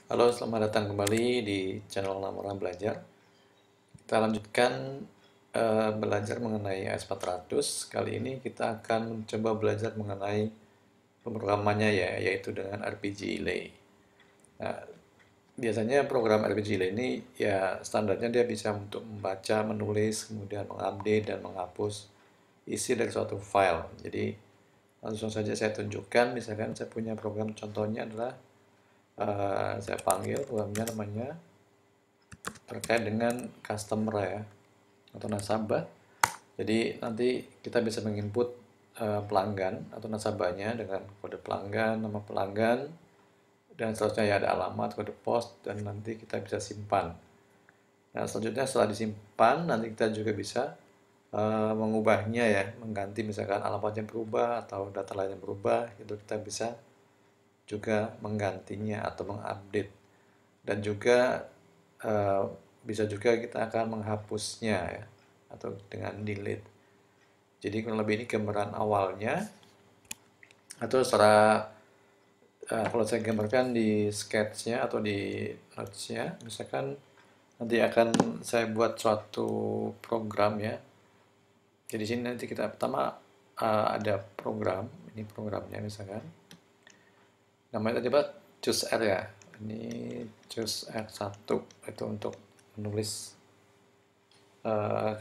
Halo, selamat datang kembali di channel Namora Belajar. Kita lanjutkan belajar mengenai AS400. Kali ini kita akan mencoba belajar mengenai pemrogramannya ya, yaitu dengan RPG Relay. Nah, biasanya program RPG Relay ini ya standarnya dia bisa untuk membaca, menulis, kemudian mengupdate dan menghapus isi dari suatu file. Jadi langsung saja saya tunjukkan, misalkan saya punya program contohnya adalah saya panggil programnya namanya terkait dengan customer ya atau nasabah. Jadi nanti kita bisa menginput pelanggan atau nasabahnya dengan kode pelanggan, nama pelanggan, dan seterusnya ya ada alamat, kode pos, dan nanti kita bisa simpan. Nah selanjutnya setelah disimpan nanti kita juga bisa mengubahnya ya, mengganti misalkan alamatnya berubah atau data lainnya berubah, itu kita bisa juga menggantinya atau mengupdate dan juga eh, bisa juga kita akan menghapusnya ya atau dengan delete. Jadi kurang lebih ini gambaran awalnya atau secara kalau saya gambarkan di sketch-nya atau di notes-nya, misalkan nanti akan saya buat suatu program ya. Jadi sini nanti kita pertama ada program, ini programnya misalkan. Namanya tadi Pak choose R ya. Ini choose R1 itu untuk menulis data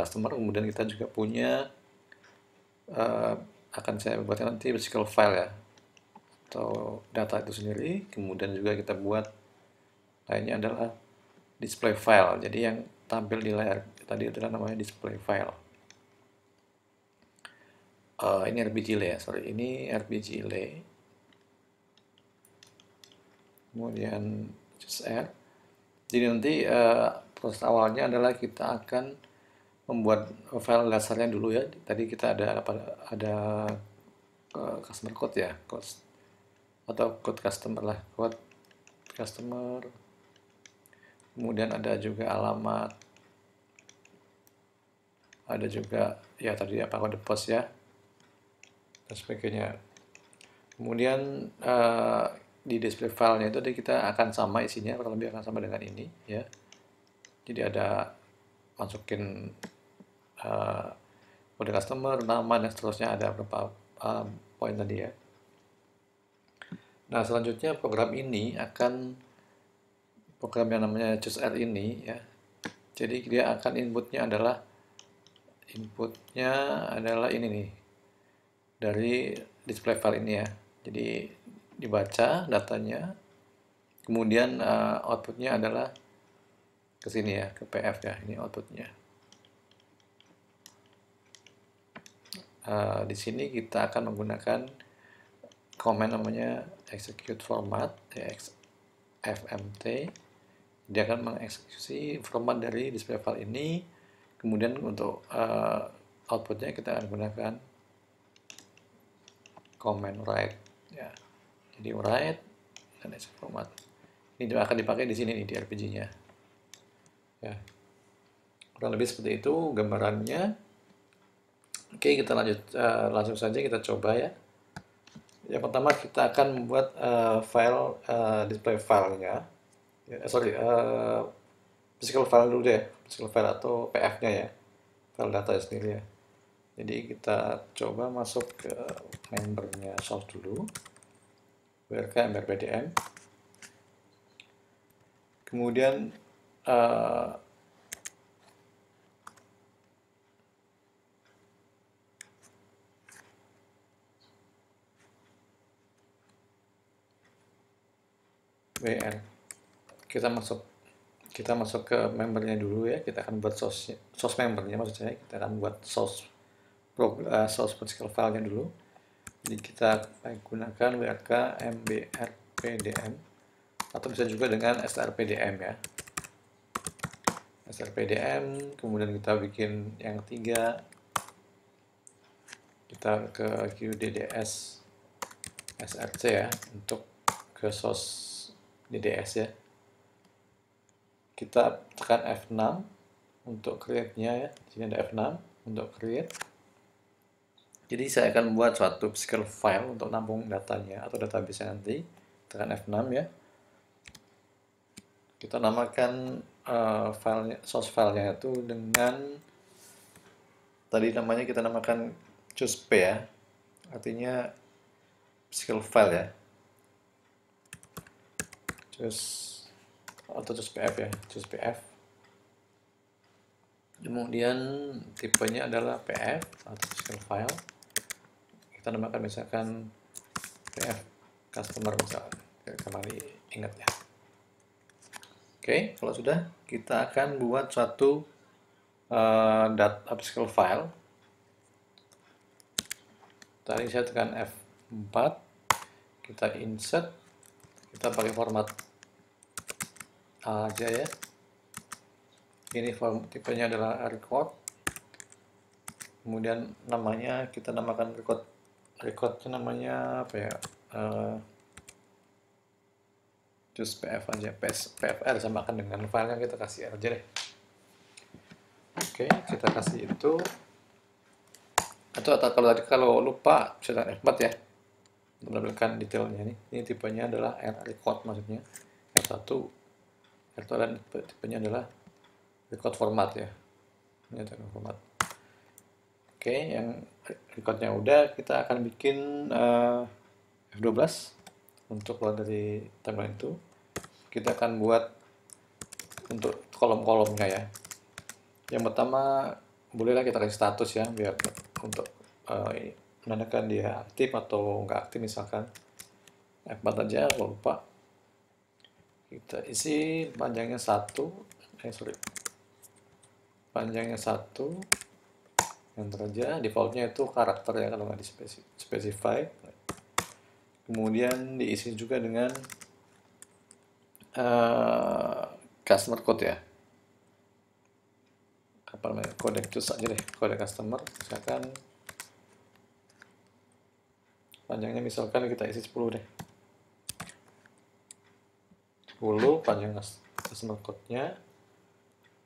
customer. Kemudian kita juga punya akan saya buatkan nanti SQL file ya atau data itu sendiri. Kemudian juga kita buat lainnya adalah display file. Jadi yang tampil di layar tadi itu namanya display file. Ini RBGLay ya, sorry. Ini RBGLay. Kemudian choose R. Jadi nanti proses awalnya adalah kita akan membuat file dasarnya dulu ya. Tadi kita ada customer code ya, code atau code customer lah, code customer. Kemudian ada juga alamat, ada juga ya tadi apa kode pos ya dan sebagainya. Kemudian di display filenya itu kita akan sama isinya, kurang lebih akan sama dengan ini ya. Jadi ada masukin kode customer, nama dan seterusnya, ada beberapa poin tadi ya. Nah selanjutnya program ini akan program yang namanya choose R ini ya. Jadi dia akan inputnya adalah ini nih dari display file ini ya. Jadi dibaca datanya, kemudian outputnya adalah ke sini ya, ke PF ya. Ini outputnya. Di sini kita akan menggunakan command namanya execute format fmt. Dia akan mengeksekusi format dari display file ini. Kemudian untuk outputnya kita akan gunakan command write ya. Jadi write dan execute format. Ini juga akan dipakai di sini nih di RPG-nya. Ya. Kurang lebih seperti itu gambarannya. Oke, kita langsung saja kita coba ya. Yang pertama kita akan membuat file display filenya. Sorry, physical file dulu deh, physical file atau PF-nya ya, file data sendiri ya. Jadi kita coba masuk ke membernya source dulu, wrk ember pdm. Kemudian wr kita masuk ke membernya dulu ya. Kita akan buat source membernya, maksud saya kita akan buat source physical filenya dulu. Jadi kita gunakan wrk mbrpdm atau bisa juga dengan strpdm ya. strpdm, kemudian kita bikin yang ketiga, kita ke qdds src ya untuk ke source DDS ya. Kita tekan F6 untuk create-nya ya. Di sini ada F6 untuk create. Jadi saya akan membuat suatu physical file untuk nampung datanya atau database nanti. Tekan F6 ya. Kita namakan filenya, source filenya itu dengan tadi namanya kita namakan choose p ya, artinya skill file ya, choose atau choose pf ya, choose pf. Kemudian tipenya adalah pf atau skill file. Kita namakan misalkan pf customer misalkan, kembali ingat ya. Oke, kalau sudah, kita akan buat suatu upscale file. Tadi saya tekan F4, kita insert, kita pakai format A aja ya. Ini tipenya adalah record. Kemudian namanya kita namakan recordnya namanya apa ya? Choose pf aja, pfr samakan dengan file yang kita kasih aja deh. Oke, kita kasih itu. Atau kalau lupa bisa tekan F4 ya. Untuk mendapatkan detailnya nih. Ini tipenya adalah record maksudnya. R1, R2 dan tipenya adalah record format ya. Ini record format. Oke, yang recordnya udah, kita akan bikin F12 untuk keluar dari timeline itu. Kita akan buat untuk kolom-kolomnya ya. Yang pertama, bolehlah kita kasih status ya, biar untuk menandakan dia aktif atau nggak aktif misalkan. F4 aja, kalau lupa. Kita isi panjangnya 1, panjangnya 1, enter aja, defaultnya itu karakter ya kalau nggak di specify. Kemudian diisi juga dengan customer code ya. Apa namanya? Kode choose aja deh, kode customer. Misalkan panjangnya misalkan kita isi 10 deh. 10 panjang customer code-nya.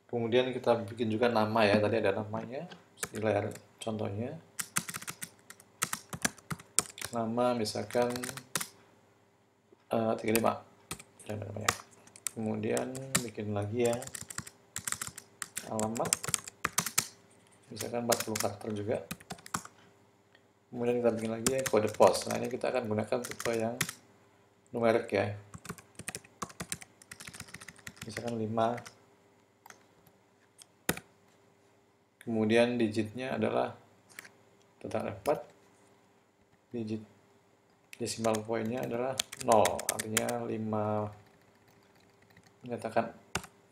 Kemudian kita bikin juga nama ya, tadi ada namanya di layar contohnya. Nama misalkan 35 dan namanya. Kemudian bikin lagi ya alamat misalkan 40 karakter juga. Kemudian kita bikin lagi ya kode pos. Nah, ini kita akan gunakan tipe yang numerik ya, misalkan 5. Kemudian digitnya adalah tentang F4, digit decimal point-nya adalah 0, artinya 5 menyatakan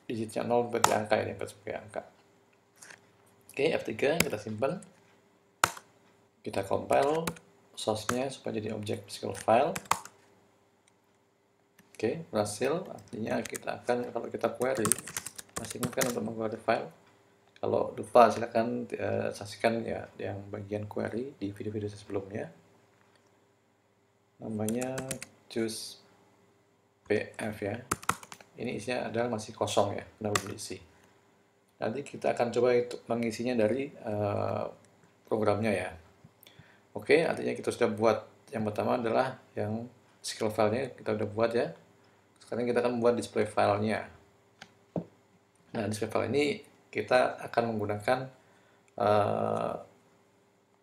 digitnya 0 berarti angka ini, sebagai angka. Oke, F3 kita simpan, kita compile source-nya supaya jadi objek SQL file. Oke, berhasil, artinya kita akan, kalau kita query, masih kan untuk meng-query file. Kalau lupa silahkan saksikan ya yang bagian query di video-video sebelumnya. Namanya choose pf ya. Ini isinya adalah masih kosong ya, belum diisi. Nanti kita akan coba itu mengisinya dari programnya ya. Oke, artinya kita sudah buat. Yang pertama adalah yang SQL filenya kita sudah buat ya. Sekarang kita akan membuat display filenya. Nah, display file ini kita akan menggunakan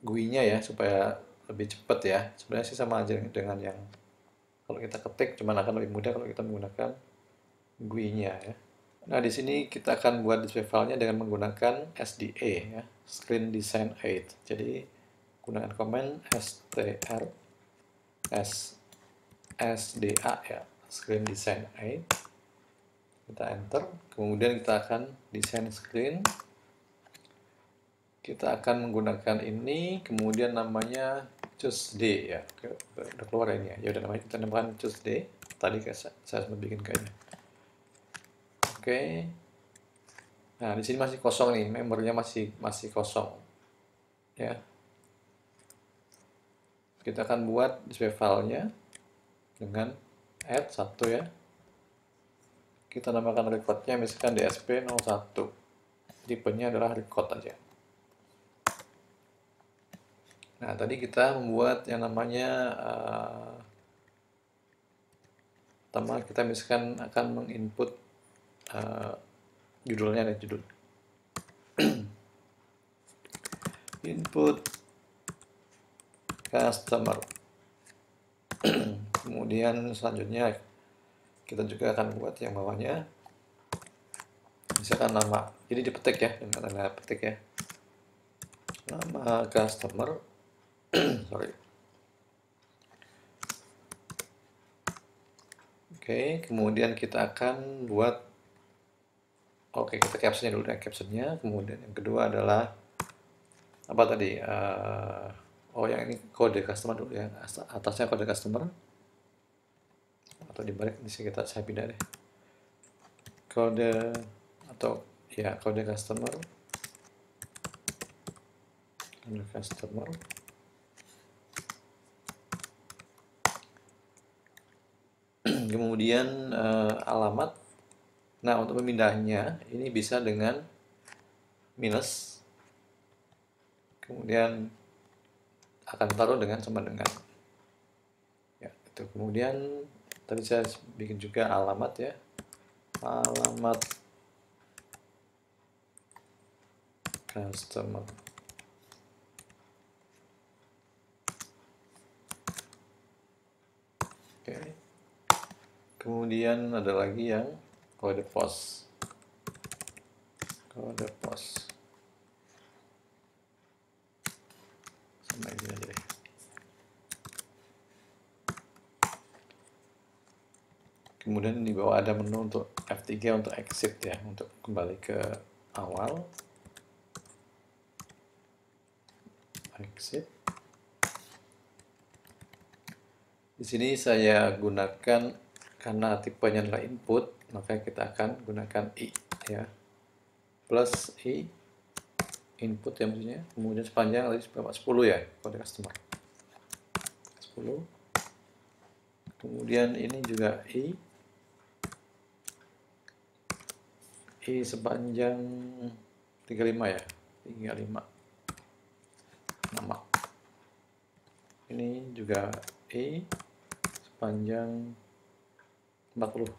GUI-nya ya, supaya lebih cepat ya. Sebenarnya sih sama aja dengan yang kalau kita ketik, cuman akan lebih mudah kalau kita menggunakan GUI-nya ya. Nah, di sini kita akan buat display filenya dengan menggunakan SDA ya, Screen Design Aid. Jadi gunakan command str SDA ya, Screen Design Aid. Kita enter, kemudian kita akan desain screen. Kita akan menggunakan ini, kemudian namanya choose day ya. Udah keluar ini ya. Ya udah, namanya kita namakan choose day. Tadi saya sempat bikin kayaknya. Oke. Nah, di sini masih kosong nih, membernya masih kosong. Ya. Kita akan buat display filenya dengan add 1 ya. Kita namakan recordnya misalkan DSP01. Tipenya adalah record aja. Nah, tadi kita membuat yang namanya pertama kita misalkan akan menginput uh, judulnya nih, judul input customer. Kemudian selanjutnya kita juga akan buat yang bawahnya, misalkan nama, jadi dipetik ya dengan tanda petik ya, nama customer. Sorry. Oke, kemudian kita akan buat, oke, kita captionnya dulu ya, captionnya. Kemudian yang kedua adalah apa tadi? Oh, yang ini kode customer dulu ya, atasnya kode customer, atau dibalik di sini saya pindah deh, kode, atau ya kode customer, kemudian alamat. Nah, untuk memindahnya ini bisa dengan minus, kemudian akan taruh dengan sama dengan ya itu. Kemudian tadi saya bikin juga alamat ya, alamat customer. Oke, kemudian ada lagi yang kode pos, sama ini aja deh. Kemudian di bawah ada menu untuk F3 untuk exit ya, untuk kembali ke awal. Exit. Di sini saya gunakan, karena tipenya adalah input, maka kita akan gunakan I ya. Plus I input ya maksudnya. Kemudian sepanjang tadi 10 ya, kode customer. 10. Kemudian ini juga I sepanjang 35 ya, 35 nama. Ini juga I sepanjang 40.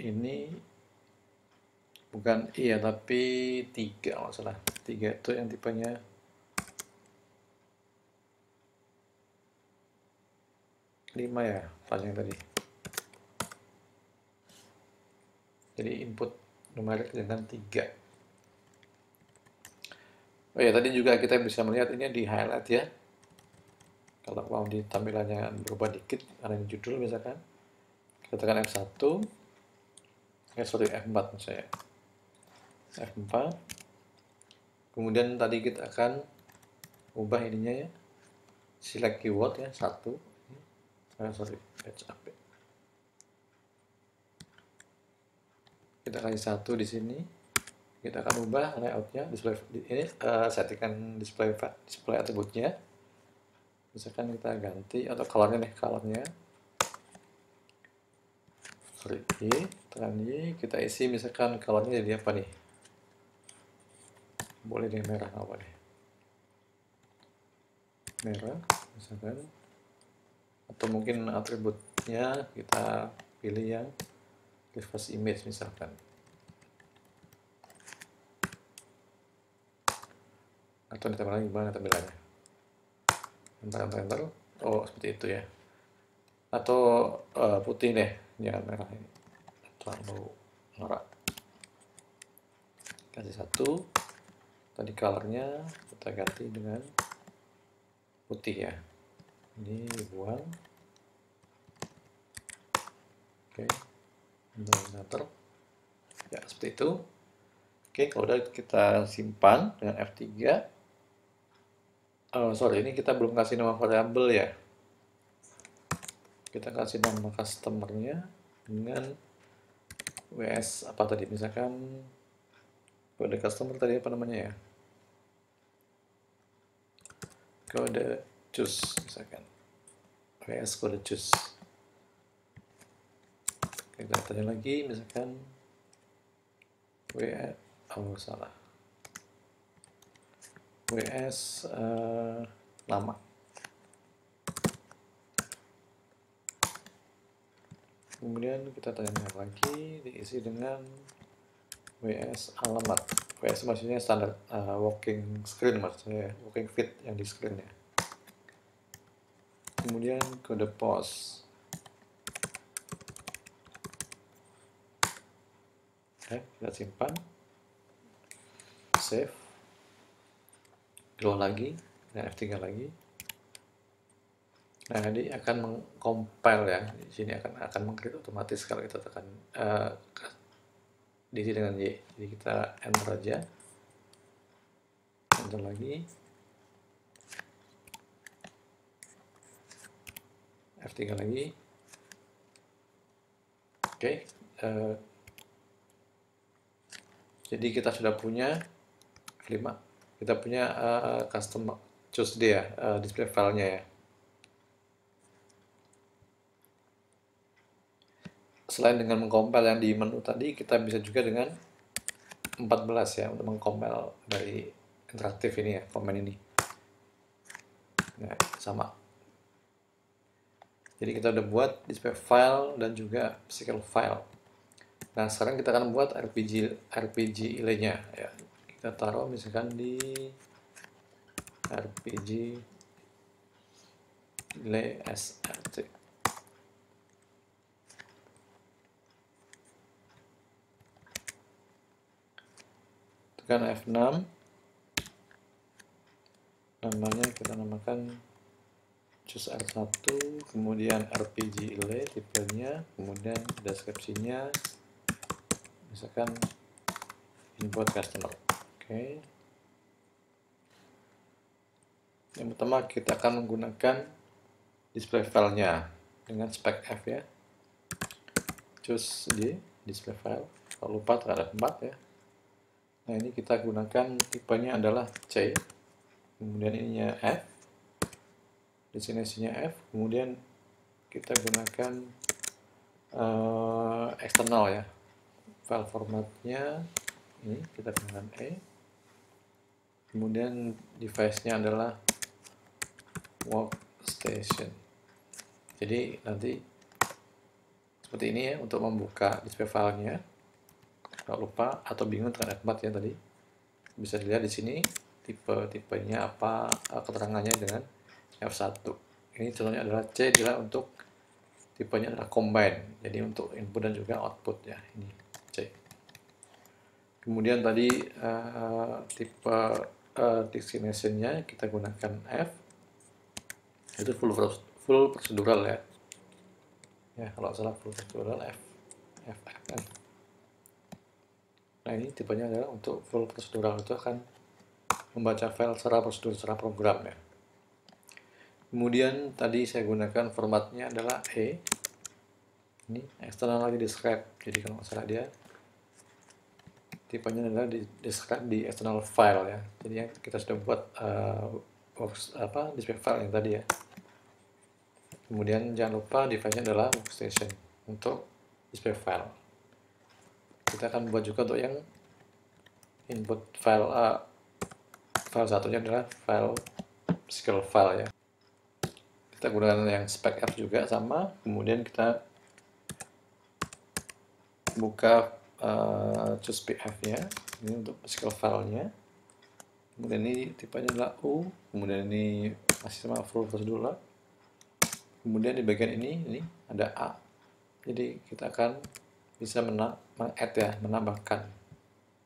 Ini bukan I ya, tapi 3 kalau salah. 3 itu yang tipenya lima ya, panjang tadi. Jadi input numerik dengan 3. Oh ya, tadi juga kita bisa melihat ini di highlight ya. Kalau mau di tampilannya berubah dikit, karena ini judul misalkan, kita tekan F1, F4 maksud saya, F4. Kemudian tadi kita akan ubah ininya ya, select keyword ya, 1. Patch up. Kita kasih 1 di sini. Kita akan ubah layoutnya, display ini, settingan display atributnya. Misalkan kita ganti, atau colornya nih, colornya. Sorry, tekan Y, kita isi misalkan colornya jadi apa nih? Boleh di merah, apa nih? Merah, misalkan. Atau mungkin atributnya kita pilih yang reverse image misalkan. Atau ditambah lagi gimana tampilannya? Enter. Oh, seperti itu ya. Atau putih deh, jangan merah ini, terlalu norak. Kasih 1. Tadi colornya kita ganti dengan putih ya. Ini dibuang. Oke, enter. Ya, seperti itu. Oke, kalau udah kita simpan dengan F3. Oh, sorry, ini kita belum kasih nama variabel ya. Kita kasih nama customernya dengan WS apa tadi, misalkan kode customer tadi apa namanya ya, kode choose misalkan, WS kode choose. Kita tanya lagi misalkan WS, oh salah, WS nama. Kemudian kita tanya lagi, diisi dengan WS alamat. WS maksudnya standar working screen, maksudnya working feed yang di screen ya. Kemudian kode pos. Oke, kita simpan, save, grow lagi, dan F3 lagi. Nah, ini akan mengcompile ya. Di sini akan meng-create otomatis kalau kita tekan diisi dengan Y. Jadi kita enter aja. Enter lagi. F3 lagi. Oke. Jadi kita sudah punya F5. Kita punya custom choose D ya, display filenya ya. Selain dengan mengcompile yang di menu tadi, kita bisa juga dengan 14 ya, untuk mengcompile dari interaktif ini ya, komen ini. Nah, sama. Jadi kita udah buat display file dan juga physical file. Nah, sekarang kita akan buat RPG ILE-nya ya. Kita taruh misalkan di RPG ILE SRT. Tekan F6, namanya kita namakan choose R1, kemudian RPG ILE tipenya, kemudian deskripsinya misalkan input customer. Oke. Yang pertama kita akan menggunakan display filenya dengan spec F ya. Choose D, display file. Kalau lupa tekan F4 ya. Nah, ini kita gunakan tipenya adalah C, kemudian ininya F, destinasinya F, kemudian kita gunakan eksternal ya, file formatnya ini kita gunakan E, kemudian device-nya adalah workstation. Jadi nanti seperti ini ya untuk membuka display filenya. Kalau lupa atau bingung tekan F4 ya tadi, bisa dilihat di sini tipe-tipenya apa, keterangannya dengan F1. Ini contohnya adalah C, adalah untuk tipenya adalah combine, jadi untuk input dan juga output ya, ini C. Kemudian tadi tipe destination-nya kita gunakan F, itu full procedural ya. Ya, kalau salah full procedural F. Nah, ini tipenya adalah untuk full procedural, itu akan membaca file secara prosedur, secara program ya. Kemudian tadi saya gunakan formatnya adalah E. Ini eksternal lagi describe. Jadi kalau salah dia tipenya adalah describe di external file ya. Jadi yang kita sudah buat display file yang tadi ya. Kemudian jangan lupa device-nya adalah workstation untuk display file. Kita akan buat juga untuk yang input file file satunya adalah file physical file ya. Kita gunakan yang spec F juga sama. Kemudian kita buka choose PF-nya. Ini untuk physical file-nya. Kemudian ini tipenya adalah U. Kemudian ini masih sama full procedural. Kemudian di bagian ini ada A. Jadi kita akan bisa meng-add ya, menambahkan.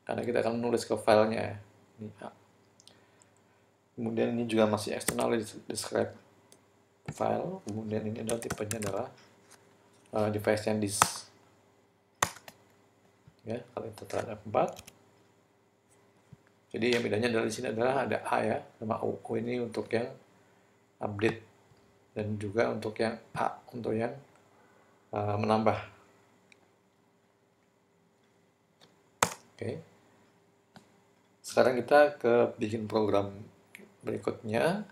Karena kita akan menulis ke filenya ya. Ini A. Kemudian ini juga masih eksternal describe file. Kemudian ini adalah tipenya adalah device yang disk. Ya, kalau kita tekan F4. Jadi yang bedanya dari sini adalah ada A ya, sama U. U ini untuk yang update dan juga untuk yang A untuk yang menambah. Oke. Sekarang kita ke bikin program berikutnya.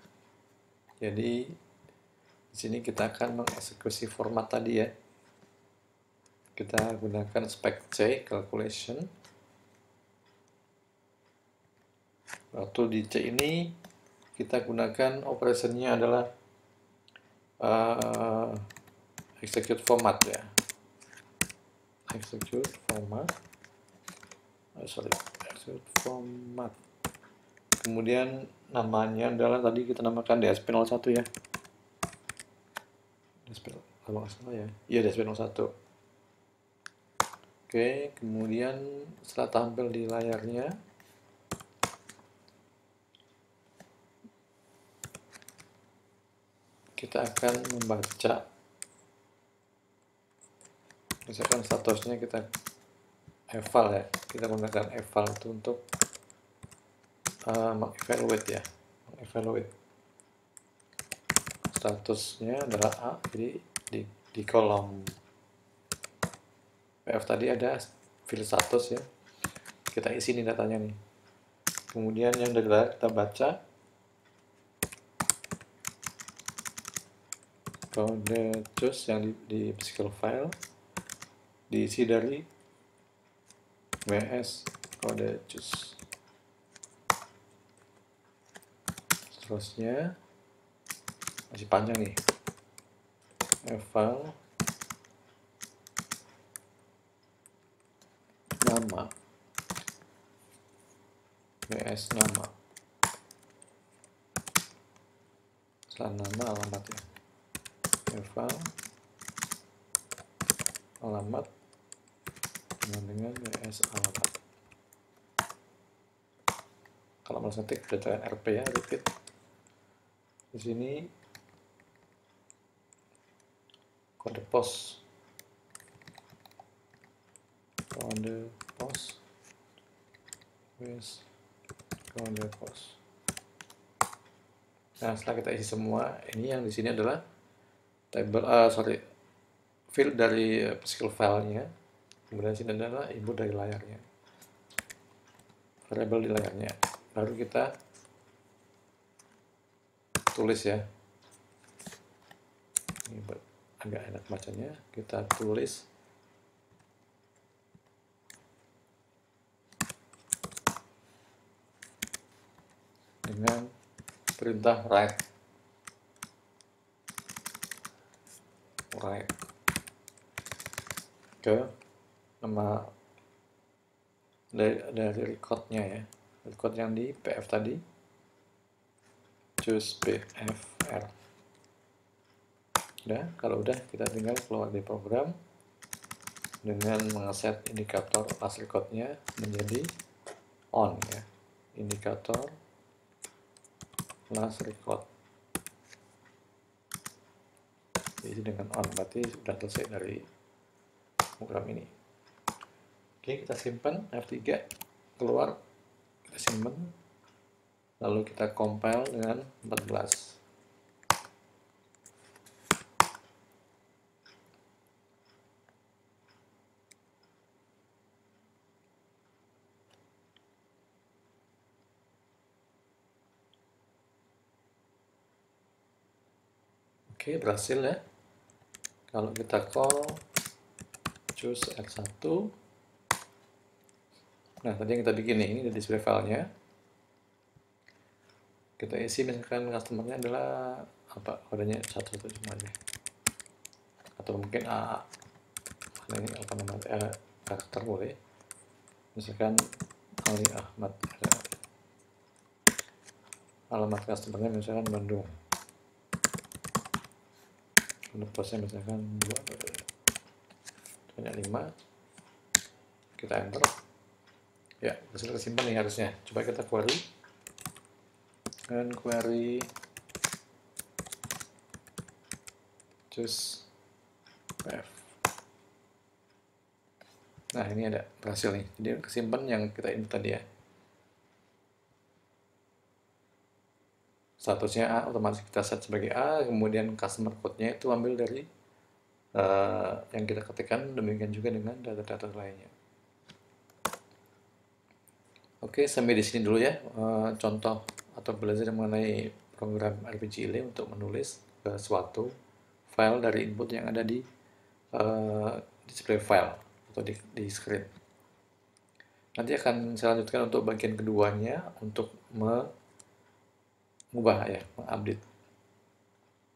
Jadi di sini kita akan mengeksekusi format tadi ya. Kita gunakan spec C calculation. Waktu di C ini kita gunakan operationnya adalah execute format ya. execute format, execute format. Kemudian namanya adalah tadi kita namakan DSP01 ya. DSP kalau nggak salah ya. Iya, DSP01. Oke, kemudian setelah tampil di layarnya, kita akan membaca, misalkan statusnya kita eval ya, kita menggunakan eval itu untuk mengevaluate ya, mengevaluate statusnya adalah A. Jadi di kolom PF tadi ada field status ya, kita isi nih datanya nih. Kemudian yang dari layar kita baca kode choose yang di physical file diisi dari ws kode choose. Seterusnya masih panjang nih, eval nama ws nama, setelah nama alamat ya, eval alamat dengan ws alamat. Kalau mau ngetik berdasarkan RP ya, repeat. Di sini kode pos, kode pos. Nah, setelah kita isi semua, ini yang di sini adalah field dari physical file-nya. Kemudian sini adalah input dari layarnya, variable di layarnya. Baru kita tulis ya. Ini agak enak bacanya, kita tulis dengan perintah write ke nama dari recordnya ya, record yang di PF tadi, choose PFR. Udah, kalau udah kita tinggal keluar dari program dengan mengeset indikator last recordnya menjadi on ya, indikator last record jadi dengan on, berarti sudah selesai dari program ini. Oke, kita simpan F3, keluar, kita simpan, lalu kita compile dengan 14. Oke, berhasil ya. Kalau kita call choose R1, nah tadi yang kita bikin nih, ini di display filenya. Kita isi misalkan customernya adalah apa, kodenya 11 cuma aja, atau mungkin AA, mana ini apa namanya, karakter boleh, misalkan Ali Ahmad, alamat customernya misalkan Bandung, posnya misalkan 5, kita enter ya, sudah kesimpan nih harusnya. Coba kita query dan query choose PF. Nah, ini ada berhasil nih, jadi kesimpan yang kita input tadi ya, statusnya A, otomatis kita set sebagai A, kemudian customer code-nya itu ambil dari yang kita ketikkan, demikian juga dengan data-data lainnya. Oke, sampai di sini dulu ya contoh atau belajar mengenai program RPGile untuk menulis suatu file dari input yang ada di display file atau di screen. Nanti akan saya lanjutkan untuk bagian keduanya untuk mengubah ya, mengupdate.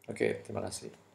Oke, terima kasih.